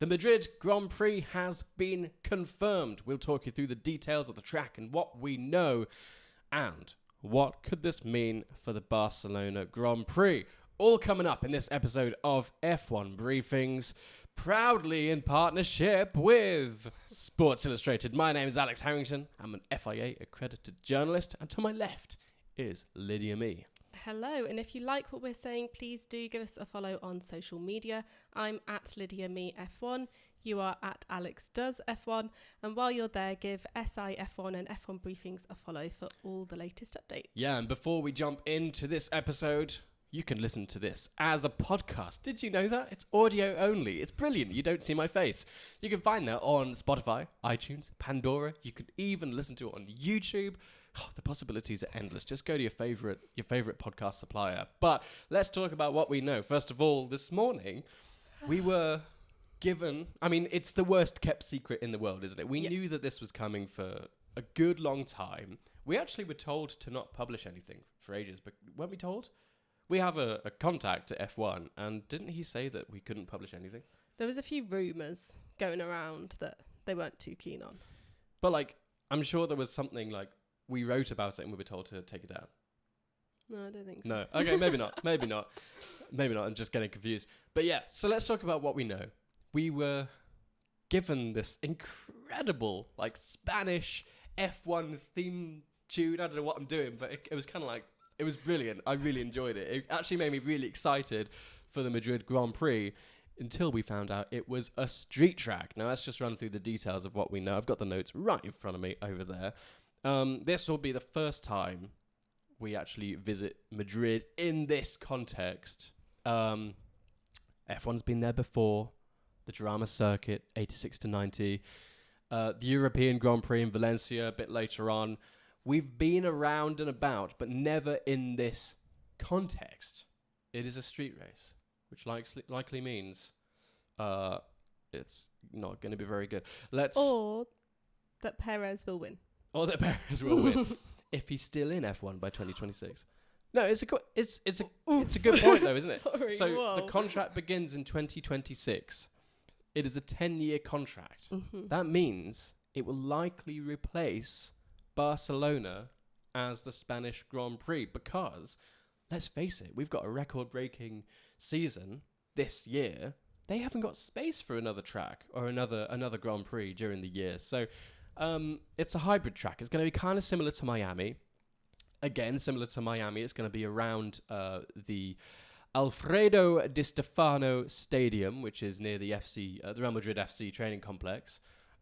The Madrid Grand Prix has been confirmed. We'll talk you through the details of the track and what we know. And what could this mean for the Barcelona Grand Prix? All coming up in this episode of F1 Briefings, proudly in partnership with Sports Illustrated. My name is Alex Harrington. I'm an FIA accredited journalist. And to my left is Lydia Mee. Hello, and if you like what we're saying, please do give us a follow on social media. I'm at Lydia Mee F1. You are at Alex Does F1. And while you're there, give SI F1 and F1 Briefings a follow for all the latest updates. Yeah, and before we jump into this episode, you can listen to this as a podcast. Did you know that? It's audio only. It's brilliant. You don't see my face. You can find that on Spotify, iTunes, Pandora. You could even listen to it on YouTube. Oh, the possibilities are endless. Just go to your favorite podcast supplier. But let's talk about what we know. First of all, this morning, we were given... I mean, it's the worst kept secret in the world, isn't it? We knew that this was coming for a good long time. We actually were told to not publish anything for ages, but weren't we told? We have a contact at F1, and didn't he say that we couldn't publish anything? There was a few rumours going around that they weren't too keen on. But, like, I'm sure there was something, like, we wrote about it and we were told to take it down. No, I don't think so. No. Okay, maybe not. Maybe not. Maybe not. I'm just getting confused. But yeah, so let's talk about what we know. We were given this incredible, like, Spanish F1 theme tune. I don't know what I'm doing, but it was kind of like, it was brilliant. I really enjoyed it. It actually made me really excited for the Madrid Grand Prix until we found out it was a street track. Now, let's just run through the details of what we know. I've got the notes right in front of me over there. This will be the first time we actually visit Madrid in this context. F1's been there before. The drama circuit, 86 to 90. The European Grand Prix in Valencia a bit later on. We've been around and about, but never in this context. It is a street race, which likely means it's not going to be very good. Or that Perez will win. Or that Perez will win if he's still in F1 by 2026. No, it's a good point though, isn't it? Sorry, so whoa. The contract begins in 2026. It is a 10-year contract. Mm-hmm. That means it will likely replace Barcelona as the Spanish Grand Prix because, let's face it, we've got a record-breaking season this year. They haven't got space for another track or another Grand Prix during the year. So it's a hybrid track. It's going to be kind of similar to Miami. Again, similar to Miami, it's going to be around the Alfredo Di Stefano Stadium, which is near the Real Madrid FC training complex.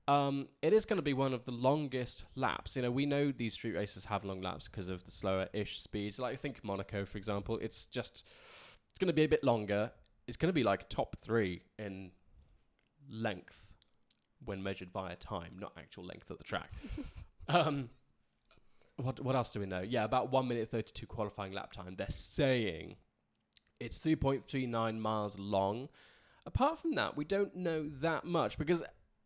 It is going to be one of the longest laps. You know, we know these street races have long laps because of the slower-ish speeds. Like, I think Monaco, for example, it's going to be a bit longer. It's going to be like top 3 in length when measured via time, not actual length of the track. What else do we know? Yeah, about 1 minute 32 qualifying lap time. They're saying it's 3.39 miles long. Apart from that, we don't know that much because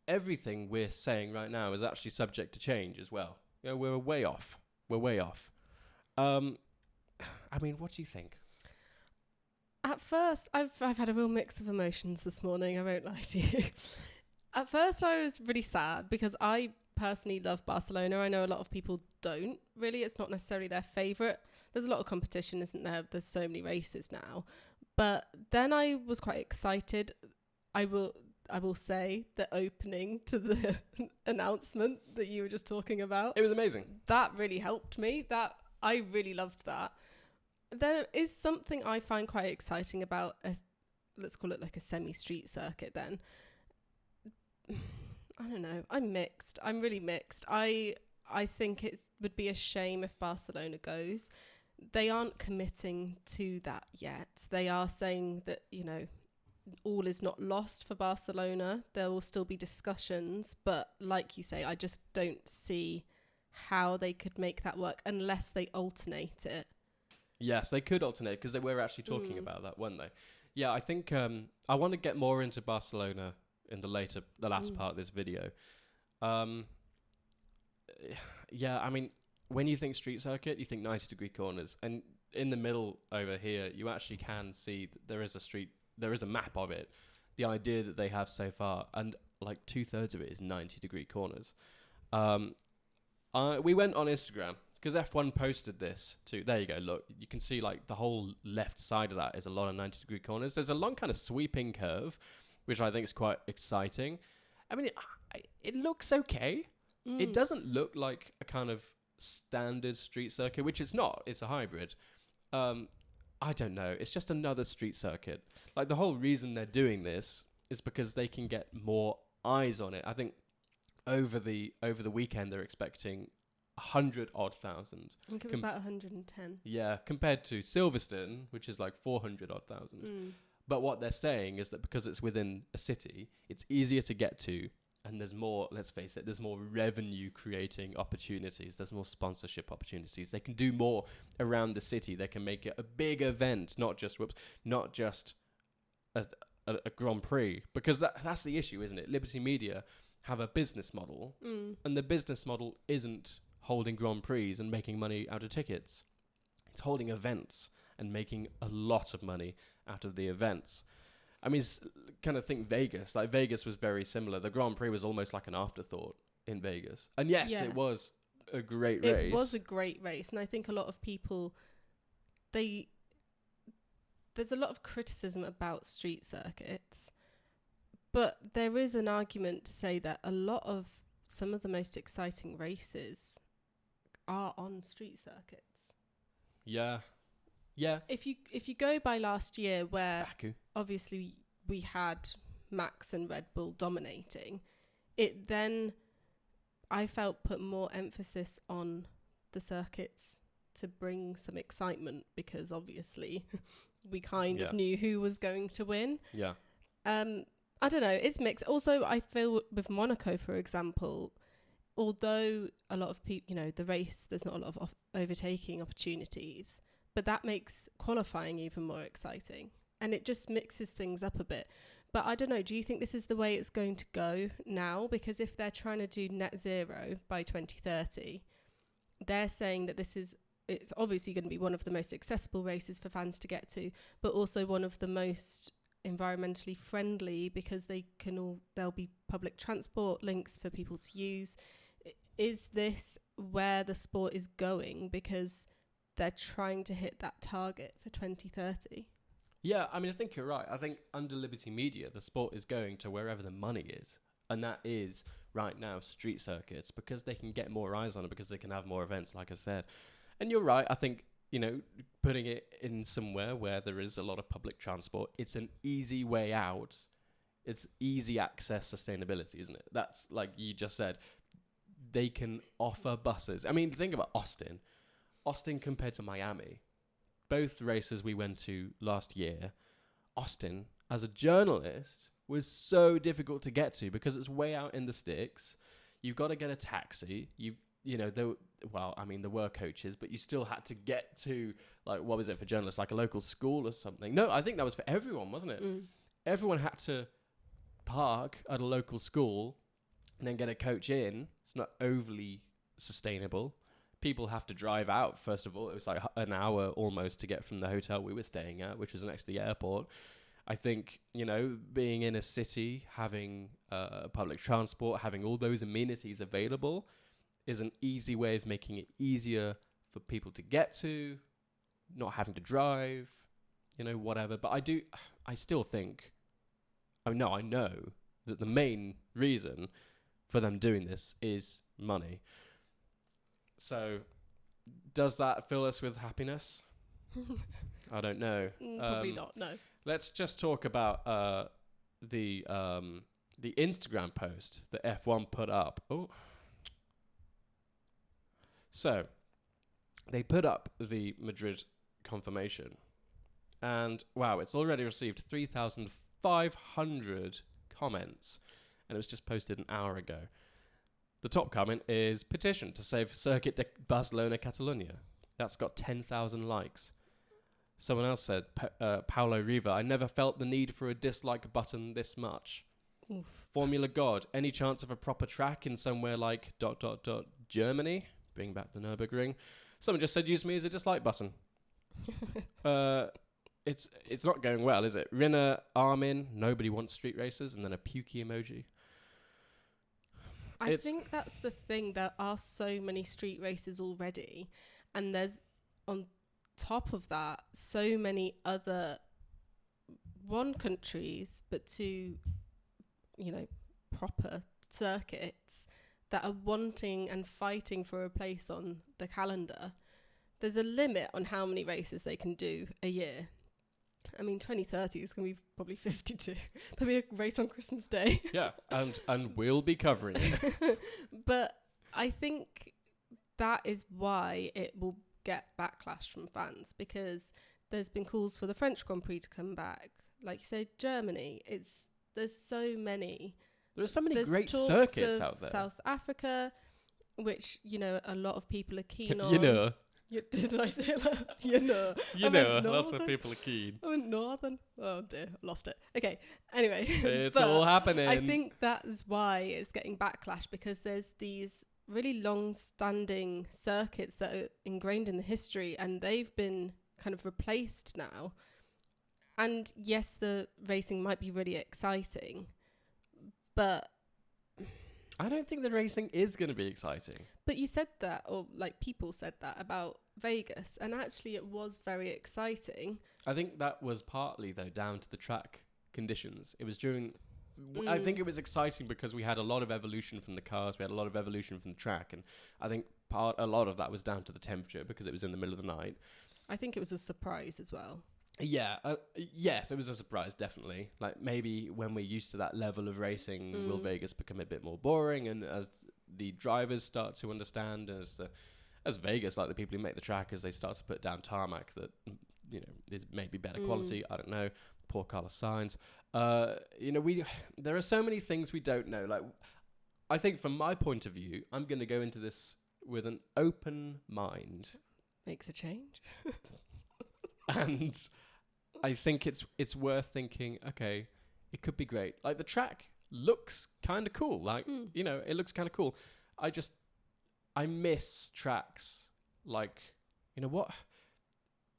everything we're saying right now is actually subject to change as well. You know, we're way off. I mean, what do you think? At first, I've had a real mix of emotions this morning, I won't lie to you. At first, I was really sad because I personally love Barcelona. I know a lot of people don't, really. It's not necessarily their favourite. There's a lot of competition, isn't there? There's so many races now. But then I was quite excited. I will say the opening to the announcement that you were just talking about. It was amazing. That really helped me. I really loved that. There is something I find quite exciting about let's call it like a semi-street circuit then. I don't know. I'm mixed. I'm really mixed. I think it would be a shame if Barcelona goes. They aren't committing to that yet. They are saying that, you know, all is not lost for Barcelona. There will still be discussions, but like you say, I just don't see how they could make that work unless they alternate it. Yes, they could alternate because they were actually talking about that, weren't they? Yeah, I think I want to get more into Barcelona in the last part of this video. Yeah, I mean, when you think street circuit, you think 90-degree corners, and in the middle over here, you actually can see that there is a map of it. the idea that they have so far, and like 2/3 of it is 90-degree corners. We went on Instagram because F1 posted this too. There you go. Look, you can see like the whole left side of that is a lot of 90-degree corners. There's a long kind of sweeping curve, which I think is quite exciting. I mean, it looks okay. It doesn't look like a kind of standard street circuit, which it's not. It's a hybrid. I don't know. It's just another street circuit. Like the whole reason they're doing this is because they can get more eyes on it. I think over the weekend they're expecting 100,000. I think it was about 110. Yeah, compared to Silverstone, which is like 400,000. But what they're saying is that because it's within a city, it's easier to get to, and there's more, let's face it, there's more revenue creating opportunities, there's more sponsorship opportunities. They can do more around the city. They can make it a big event, not just a Grand Prix, because that's the issue, isn't it? Liberty Media have a business model, and the business model isn't holding Grand Prix and making money out of tickets. It's holding events and making a lot of money out of the events. I mean, kind of think Vegas. Like, Vegas was very similar. The Grand Prix was almost like an afterthought in Vegas. And yes, it was a great race. It was a great race. And I think a lot of people, there's a lot of criticism about street circuits. But there is an argument to say that a lot of some of the most exciting races are on street circuits. Yeah. Yeah. If you go by last year, where Baku. obviously we had Max and Red Bull dominating, it then, I felt, put more emphasis on the circuits to bring some excitement, because obviously we kind of knew who was going to win. Yeah. I don't know, it's mixed. Also, I feel with Monaco, for example, although a lot of people, the race, there's not a lot of overtaking opportunities, but that makes qualifying even more exciting. And it just mixes things up a bit. But I don't know, do you think this is the way it's going to go now? Because if they're trying to do net zero by 2030, they're saying that it's obviously going to be one of the most accessible races for fans to get to, but also one of the most environmentally friendly, because there'll be public transport links for people to use. Is this where the sport is going? Because they're trying to hit that target for 2030. Yeah, I mean, I think you're right. I think under Liberty Media, the sport is going to wherever the money is. And that is, right now, street circuits, because they can get more eyes on it, because they can have more events, like I said. And you're right. I think, putting it in somewhere where there is a lot of public transport, it's an easy way out. It's easy access sustainability, isn't it? That's, like you just said, they can offer buses. I mean, think about Austin. Austin compared to Miami. Both races we went to last year, Austin, as a journalist, was so difficult to get to because it's way out in the sticks. You've got to get a taxi. There were coaches, but you still had to get to, like, what was it for journalists, like a local school or something? No, I think that was for everyone, wasn't it? Everyone had to park at a local school and then get a coach in. It's not overly sustainable. People have to drive out, first of all. It was like an hour almost to get from the hotel we were staying at, which was next to the airport. I think, being in a city, having public transport, having all those amenities available is an easy way of making it easier for people to get to, not having to drive, whatever. But I still think, I know that the main reason for them doing this is money. So, does that fill us with happiness? I don't know. Probably not, no. Let's just talk about the Instagram post that F1 put up. Oh. So, they put up the Madrid confirmation. And, wow, it's already received 3,500 comments. And it was just posted an hour ago. The top comment is, petition to save Circuit de Barcelona-Catalunya. That's got 10,000 likes. Someone else said, Paulo Riva, I never felt the need for a dislike button this much. Oof. Formula God, any chance of a proper track in somewhere like ... Germany? Bring back the Nürburgring. Someone just said, use me as a dislike button. it's not going well, is it? Rinna, Armin, nobody wants street races, and then a pukey emoji. I think that's the thing. There are so many street races already, and there's on top of that so many other countries, but two, proper circuits that are wanting and fighting for a place on the calendar. There's a limit on how many races they can do a year. I mean, 2030 is going to be probably 52. There'll be a race on Christmas Day. Yeah, and we'll be covering it. But I think that is why it will get backlash from fans, because there's been calls for the French Grand Prix to come back. Like you say, Germany. There's so many. There's so many There's great talks circuits of out there. South Africa, which, a lot of people are keen on. Did I say that? Lots of people are keen. I went northern. Oh dear, lost it. Okay, anyway. It's all happening. I think that is why it's getting backlash, because there's these really long-standing circuits that are ingrained in the history, and they've been kind of replaced now. And yes, the racing might be really exciting, but I don't think the racing is going to be exciting. But you said that, or people said that about Vegas, and actually it was very exciting. I think that was partly, though, down to the track conditions. It was during... I think it was exciting because we had a lot of evolution from the cars, we had a lot of evolution from the track, and I think a lot of that was down to the temperature because it was in the middle of the night. I think it was a surprise as well. Yeah, yes, it was a surprise, definitely. Like, maybe when we're used to that level of racing, will Vegas become a bit more boring? And as the drivers start to understand, as Vegas, like the people who make the track, as they start to put down tarmac that, is maybe better quality, I don't know. Poor Carlos Sainz. There are so many things we don't know. Like, I think from my point of view, I'm going to go into this with an open mind. Makes a change. And I think it's worth thinking, okay, it could be great. Like, the track looks kind of cool. Like, it looks kind of cool. I miss tracks like, what?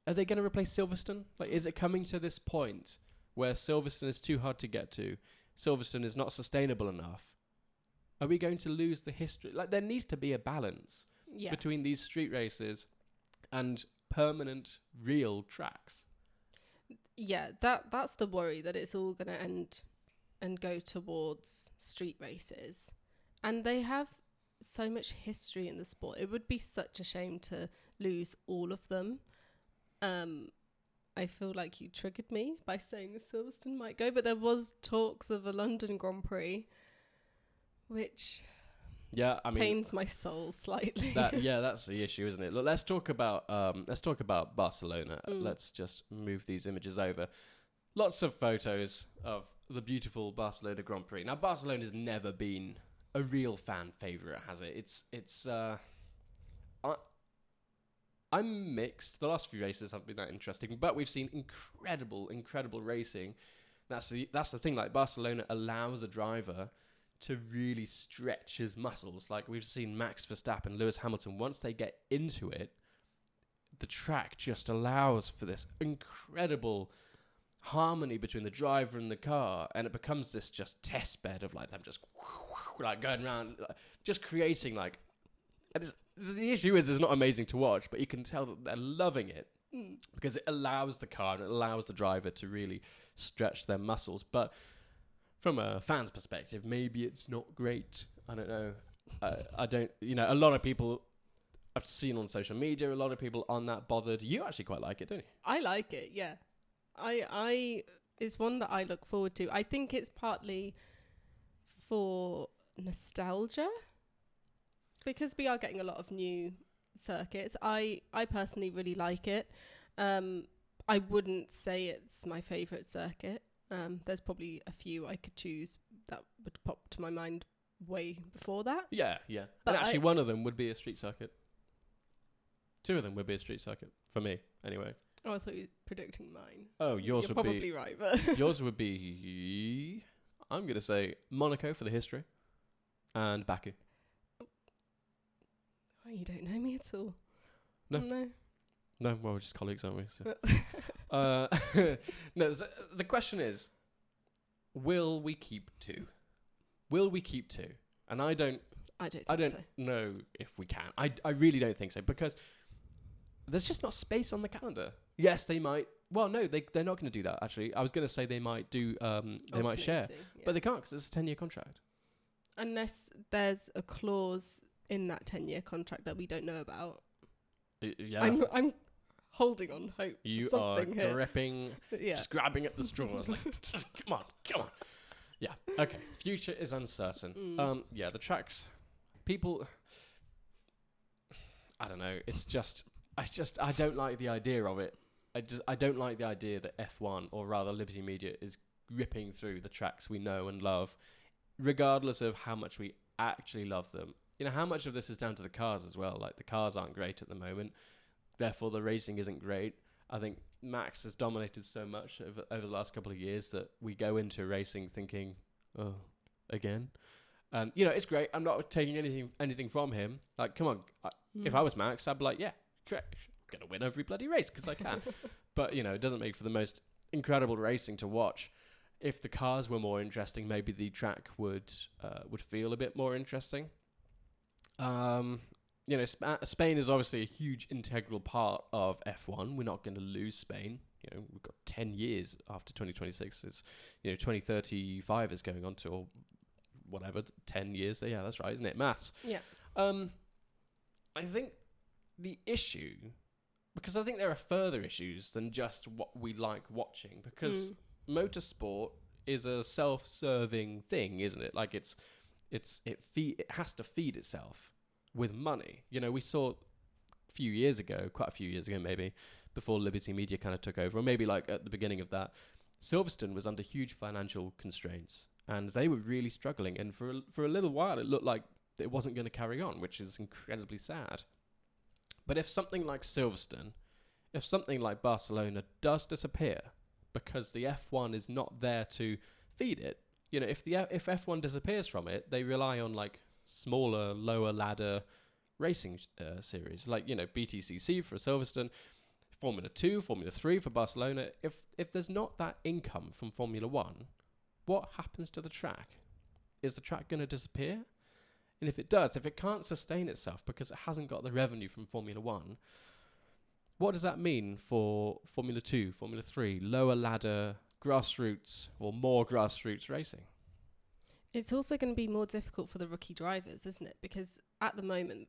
Are they going to replace Silverstone? Like, is it coming to this point where Silverstone is too hard to get to? Silverstone is not sustainable enough. Are we going to lose the history? Like, there needs to be a balance between these street races and permanent, real tracks. Yeah, that's the worry, that it's all going to end and go towards street races. And they have so much history in the sport. It would be such a shame to lose all of them. I feel like you triggered me by saying Silverstone might go, but there was talks of a London Grand Prix, which pains my soul slightly. That's the issue, isn't it? Look, let's talk about Barcelona. Let's just move these images over. Lots of photos of the beautiful Barcelona Grand Prix. Now, Barcelona's never been a real fan favourite, has it? I'm mixed. The last few races haven't been that interesting, but we've seen incredible racing. That's the thing. Like, Barcelona allows a driver to really stretch his muscles. Like, we've seen Max Verstappen, Lewis Hamilton. Once they get into it, the track just allows for this incredible harmony between the driver and the car, and it becomes this just test bed of like them just like going around, just creating like. The issue is, it's not amazing to watch, but you can tell that they're loving it because it allows the car and it allows the driver to really stretch their muscles. But from a fan's perspective, maybe it's not great. I don't know. I don't. A lot of people I've seen on social media, a lot of people aren't that bothered. You actually quite like it, don't you? I like it. Yeah, I it's one that I look forward to. I think it's partly for nostalgia, because we are getting a lot of new circuits. I personally really like it. I wouldn't say it's my favourite circuit. There's probably a few I could choose that would pop to my mind way before that. Yeah. But and actually, one of them would be a street circuit. Two of them would be a street circuit, for me, anyway. Oh, I thought you were predicting mine. Oh, yours You're would probably be... right, but... yours would be... I'm going to say Monaco for the history and Baku. Oh, you don't know me at all. No. No, well, we're just colleagues, aren't we? So. No, so the question is, will we keep 2? Will we keep 2? And I don't know if we can. I really don't think so, because there's just not space on the calendar. Yes, they might. Well, no, they're not going to do that, actually. I was going to say they might do, they might share. Yeah. But they can't, because it's a 10-year contract. Unless there's a clause in that 10-year contract that we don't know about. Yeah. I'm holding on hope. You are gripping, just grabbing at the straws. Like, come on. Yeah. Okay. Future is uncertain. Yeah, the tracks, people, I don't know. It's just, I don't like the idea of it. I don't like the idea that F1, or rather Liberty Media, is ripping through the tracks we know and love, regardless of how much we actually love them. You know, how much of this is down to the cars as well? Like, the cars aren't great at the moment, therefore the racing isn't great. I think Max has dominated so much over the last couple of years that we go into racing thinking, oh, again. And, you know, it's great. I'm not taking anything from him. Like, come on. If I was Max, I'd be like, yeah, correct. I'm going to win every bloody race because I can. But, you know, it doesn't make for the most incredible racing to watch. If the cars were more interesting, maybe the track would feel a bit more interesting. You know, Spain is obviously a huge integral part of F1. We're not going to lose Spain. You know, we've got 10 years after 2026. It's, you know, 2035 is going on to, or whatever, 10 years. Yeah, that's right, isn't it? Maths. Yeah. I think the issue, because I think there are further issues than just what we like watching, because motorsport is a self-serving thing, isn't it? Like, it has to feed itself with money. You know, we saw quite a few years ago maybe, before Liberty Media kind of took over, or maybe like at the beginning of that, Silverstone was under huge financial constraints, and they were really struggling. And for a little while, it looked like it wasn't going to carry on, which is incredibly sad. But if something like Silverstone, if something like Barcelona does disappear because the F1 is not there to feed it, you know, if F1 disappears from it, they rely on like smaller, lower ladder racing series, like, you know, BTCC for Silverstone, Formula 2, Formula 3 for Barcelona. If there's not that income from Formula 1, what happens to the track? Is the track going to disappear? And if it does, if it can't sustain itself because it hasn't got the revenue from Formula 1, what does that mean for Formula 2, Formula 3, lower ladder, grassroots, or more grassroots racing? It's also going to be more difficult for the rookie drivers, isn't it? Because at the moment,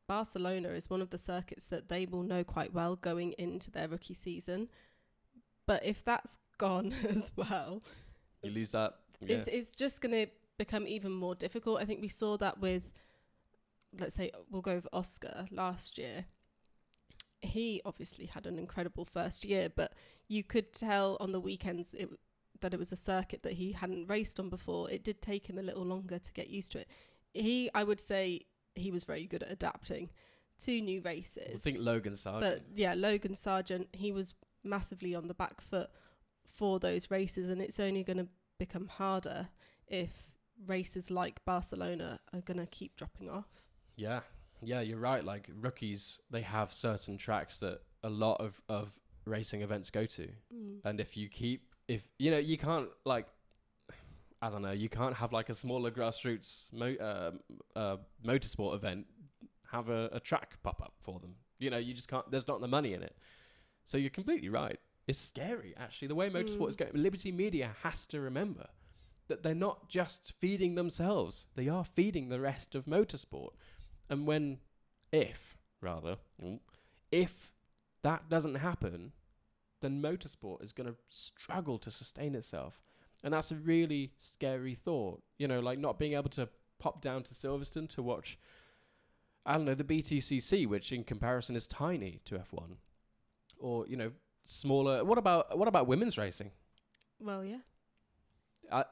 Barcelona is one of the circuits that they will know quite well going into their rookie season. But if that's gone as well, you lose that. Yeah. It's just going to become even more difficult. I think we saw that with, let's say, we'll go with Oscar last year. He obviously had an incredible first year, but you could tell on the weekends that it was a circuit that he hadn't raced on before. It did take him a little longer to get used to it. I would say he was very good at adapting to new races. I think Logan Sargent. But yeah, Logan Sargent, he was massively on the back foot for those races, and it's only going to become harder if races like Barcelona are going to keep dropping off. Yeah, you're right. Like, rookies, they have certain tracks that a lot of racing events go to. And if you you know, you can't, like, I don't know, you can't have like a smaller grassroots motorsport event have a track pop up for them. You know, you just can't, there's not the money in it. So you're completely right. It's scary, actually, the way motorsport is going. Liberty Media has to remember that they're not just feeding themselves, they are feeding the rest of motorsport. And if that doesn't happen, then motorsport is going to struggle to sustain itself. And that's a really scary thought. You know, like not being able to pop down to Silverstone to watch, I don't know, the BTCC, which in comparison is tiny to F1. Or, you know, smaller. What about women's racing? Well, yeah.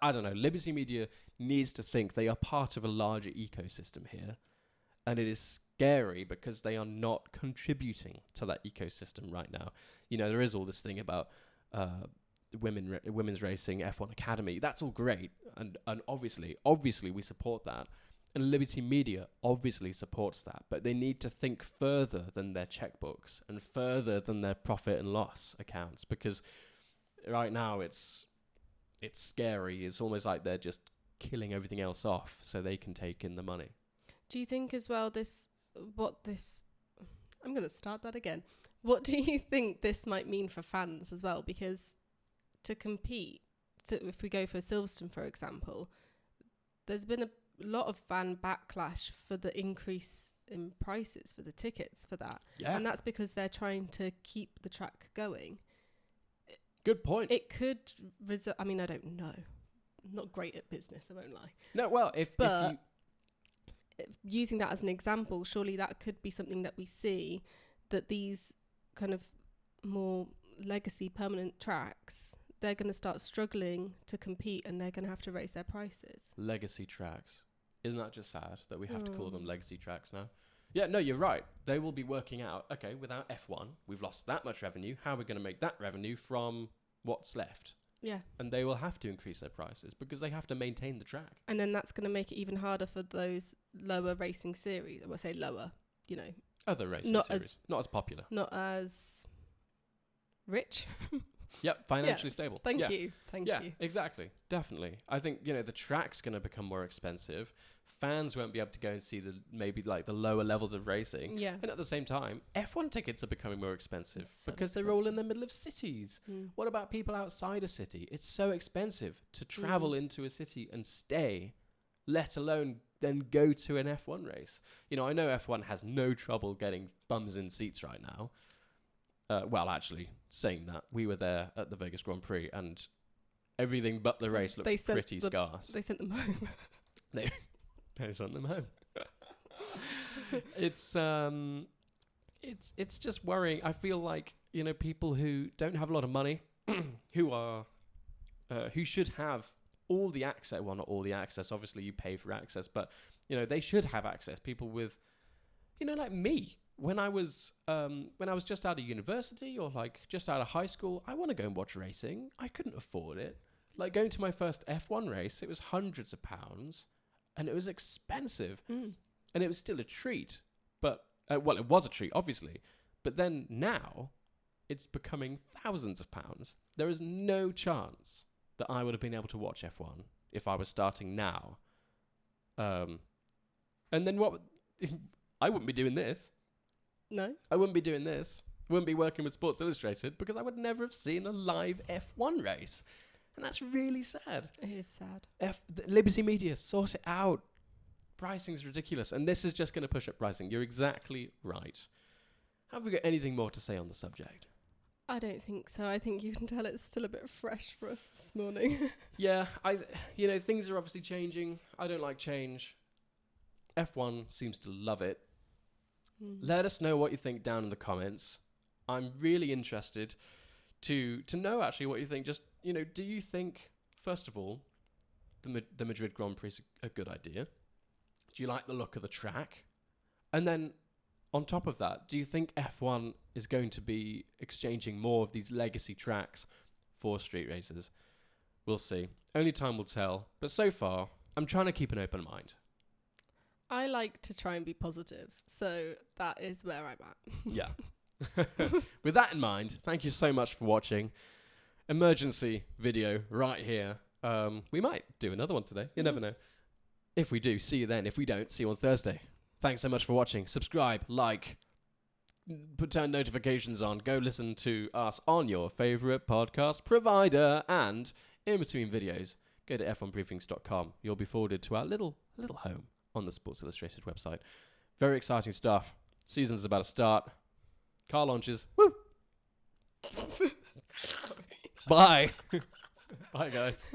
I don't know. Liberty Media needs to think they are part of a larger ecosystem here. And it is scary because they are not contributing to that ecosystem right now. You know, there is all this thing about women's racing, F1 Academy. That's all great. And obviously we support that. And Liberty Media obviously supports that, but they need to think further than their checkbooks and further than their profit and loss accounts, because right now it's scary. It's almost like they're just killing everything else off so they can take in the money. Do you think as well I'm going to start that again. What do you think this might mean for fans as well? Because to compete, if we go for Silverstone, for example, there's been a lot of fan backlash for the increase in prices for the tickets for that. Yeah. And that's because they're trying to keep the track going. Good point. It could I mean, I don't know. I'm not great at business, I won't lie. No, well, Using that as an example, surely that could be something that we see, that these kind of more legacy permanent tracks, they're going to start struggling to compete and they're going to have to raise their prices. Legacy tracks. Isn't that just sad that we have to call them legacy tracks now? Yeah, no, you're right. They will be working out, okay, without F1, we've lost that much revenue. How are we going to make that revenue from what's left? Yeah. And they will have to increase their prices because they have to maintain the track. And then that's going to make it even harder for those lower racing series. I would say lower, you know. Other racing series. Not as popular. Not as rich. Yep, financially stable. Thank you. Yeah, exactly. Definitely. I think, you know, the track's going to become more expensive. Fans won't be able to go and see the lower levels of racing. Yeah. And at the same time, F1 tickets are becoming more expensive So because they're all in the middle of cities. What about people outside a city? It's so expensive to travel into a city and stay, let alone then go to an F1 race. You know, I know F1 has no trouble getting bums in seats right now. Well, actually, saying that, we were there at the Vegas Grand Prix and everything but the race looked pretty scarce. They sent them home. They sent them home. It's just worrying. I feel like, you know, people who don't have a lot of money, who should have all the access. Well, not all the access. Obviously, you pay for access, but you know they should have access. People with, you know, like me. When I was just out of university or like just out of high school, I want to go and watch racing. I couldn't afford it. Like going to my first F1 race, it was hundreds of pounds, and it was expensive, and it was still a treat. But well, it was a treat, obviously. But then now, it's becoming thousands of pounds. There is no chance that I would have been able to watch F1 if I was starting now. And then what? I wouldn't be doing this. No. I wouldn't be doing this. I wouldn't be working with Sports Illustrated because I would never have seen a live F1 race. And that's really sad. It is sad. Liberty Media, sort it out. Pricing's ridiculous. And this is just going to push up pricing. You're exactly right. Have we got anything more to say on the subject? I don't think so. I think you can tell it's still a bit fresh for us this morning. Yeah, things are obviously changing. I don't like change. F1 seems to love it. Let us know what you think down in the comments. I'm really interested to know actually what you think. Just, you know, do you think, first of all, the Madrid Grand Prix is a good idea? Do you like the look of the track? And then on top of that, do you think F1 is going to be exchanging more of these legacy tracks for street races? We'll see. Only time will tell. But so far, I'm trying to keep an open mind. I like to try and be positive, so that is where I'm at. Yeah. With that in mind, thank you so much for watching. Emergency video right here. We might do another one today. You never know. If we do, see you then. If we don't, see you on Thursday. Thanks so much for watching. Subscribe, like, turn notifications on. Go listen to us on your favourite podcast provider. And in between videos, go to f1briefings.com. You'll be forwarded to our little home on the Sports Illustrated website. Very exciting stuff. Season's about to start. Car launches. Woo! Bye. Bye, guys.